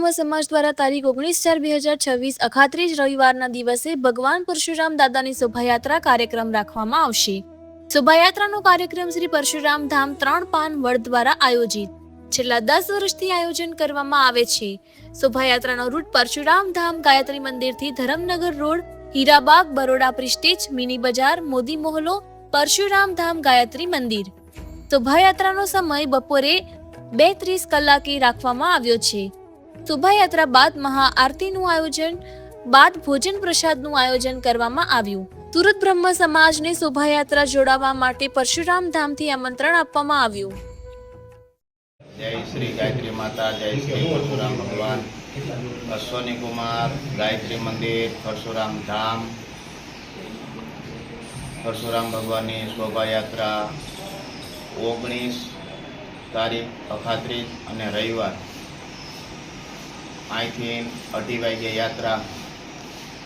બ્રહ્મ સમાજ દ્વારા તારીખ 19/4/2026 અખાત્રીજ રવિવારના દિવસે ભગવાન પરશુરામ દાદાની શોભાયાત્રા કાર્યક્રમ રાખવામાં આવશે। શોભાયાત્રાનો કાર્યક્રમ શ્રી પરશુરામ ધામ 3 પાન વડ દ્વારા આયોજિત છેલ્લા 10 વર્ષથી આયોજન કરવામાં આવે છે। શોભાયાત્રાનો રૂટ પરશુરામ ધામ ગાયત્રી મંદિરથી ધરમનગર રોડ, હીરાબાગ, બરોડા પ્રિસ્ટીજ, મિની બજાર, મોદી મોહલ્લો, પરશુરામ ધામ ગાયત્રી મંદિર। શોભાયાત્રાનો સમય બપોરે 2:30 કલાકે રાખવામાં આવ્યો છે। શોભાયાત્રા બાદ મહાઆરતીનું આયોજન બાદ ભોજન પ્રસાદનું આયોજન કરવામાં આવ્યું। સુરત બ્રહ્મ સમાજને શોભાયાત્રા જોડાવા માટે પરશુરામ ધામથી આમંત્રણ આપવામાં આવ્યું। जय श्री गायत्री माता, जय श्री परशुराम भगवान। अश्वनी कुमार, गायत्री मंदिर, परशुराम धाम, परशुराम भगवान की शोभा यात्रा 19 तारीख अखात्रीज અને રવિવાર અહીંથી 2:30 વાગે યાત્રા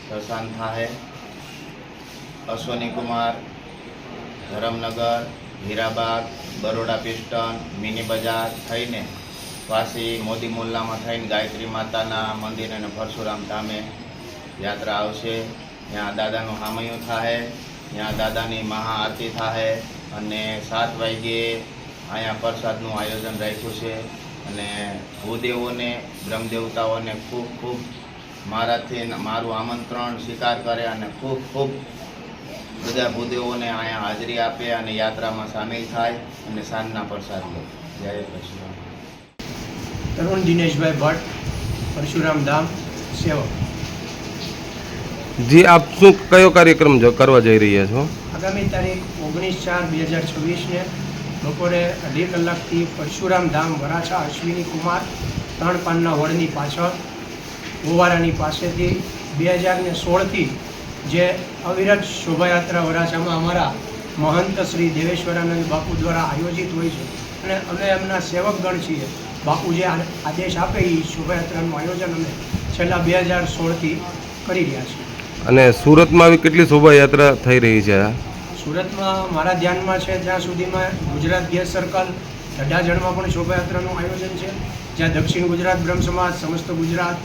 પ્રસ્થાન થાય। અશ્વની કુમાર, ધરમનગર, હીરાબાગ, બરોડા પિસ્ટન, મિની બજાર થઈને પાછી મોદી મોહલ્લામાં થઈને ગાયત્રી માતાના મંદિર અને પરશુરામ ધામે યાત્રા આવશે। ત્યાં દાદાનું હામયું થાય, ત્યાં દાદાની મહાઆરતી થાય અને 7 વાગે અહીંયા પ્રસાદનું આયોજન રાખ્યું છે અને ભૂદેવોને બ્રહ્મદેવતાઓને ખૂબ ખૂબ મારાથી મારું આમંત્રણ સ્વીકાર કરે અને ખૂબ ખૂબ બધા ભૂદેવોને અહીંયા હાજરી આપે અને યાત્રામાં સામેલ થાય અને સાંજના પ્રસાદ લે। જય પરશુરામ। तरुण दिनेश भाई भट्ट, परशुराम धाम सेवक। जी, आप શું કયો કાર્યક્રમ કરવા જઈ રહ્યા છો? આગામી તારીખ 19/4/2026 ને બપોરે 2:30 કલાકથી પરશુરામ ધામ વરાછા અશ્વિની કુમાર 3 પાનના વડની પાછળ ગોવારાની પાસેથી 2016થી જે અવિરત શોભાયાત્રા વરાછામાં અમારા મહંત શ્રી દેવેશ્વરાનંદ બાપુ દ્વારા આયોજિત હોય છે અને અમે એમના સેવકગણ છીએ। બાપુ જે આદેશ આપે એ શોભાયાત્રાનું આયોજન અમે છેલ્લા 2016થી કરી રહ્યા છીએ। અને સુરતમાં આવી કેટલી શોભાયાત્રા થઈ રહી છે? સુરતમાં મારા ધ્યાનમાં છે જ્યાં સુધીમાં ગુજરાત ગેસ સર્કલ ગઢાજણમાં પણ શોભાયાત્રાનું આયોજન છે, જ્યાં દક્ષિણ ગુજરાત બ્રહ્મ સમાજ સમસ્ત ગુજરાત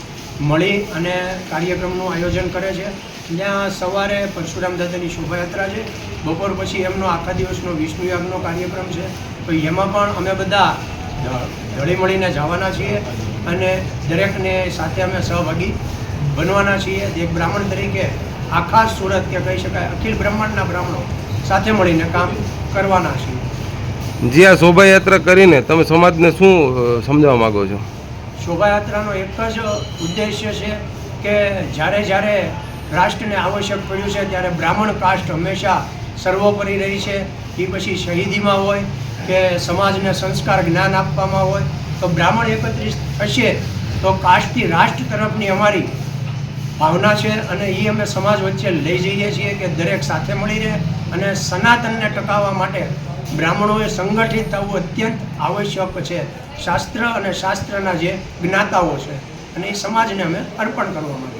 મળી અને કાર્યક્રમનું આયોજન કરે છે। ત્યાં સવારે પરશુરામ દાદાની શોભાયાત્રા છે, બપોર પછી એમનો આખા દિવસનો વિષ્ણુ યાગનો કાર્યક્રમ છે, તો એમાં પણ અમે બધા ઢળી મળીને જવાના છીએ અને દરેકને સાથે અમે સહભાગી બનવાના છીએ। એક બ્રાહ્મણ તરીકે આખા સુરત કે કહી શકાય અખિલ બ્રહ્માંડના બ્રાહ્મણો સાથે મળીને કામ કરવાના છીએ। જે આ શોભાયાત્રા કરીને તમે સમાજને શું સમજાવવા માગો છો? શોભાયાત્રાનો એક જ ઉદ્દેશ્ય છે કે જ્યારે જ્યારે રાષ્ટ્રને આવશ્યક પડ્યું છે ત્યારે બ્રાહ્મણ કાસ્ટ હંમેશા સર્વોપરી રહી છે। એ પછી શહીદીમાં હોય કે સમાજને સંસ્કાર જ્ઞાન આપવામાં હોય તો બ્રાહ્મણ એકત્રિત થશે તો કાસ્ટથી રાષ્ટ્ર તરફની અમારી ભાવના છે અને એ અમે સમાજ વચ્ચે લઈ જઈએ છીએ કે દરેક સાથે મળી રહે અને સનાતનને ટકાવવા માટે બ્રાહ્મણોએ સંગઠિત થવું અત્યંત આવશ્યક છે। શાસ્ત્ર અને શાસ્ત્રના જે જ્ઞાતાઓ છે અને એ સમાજને અમે અર્પણ કરવા માંગીએ।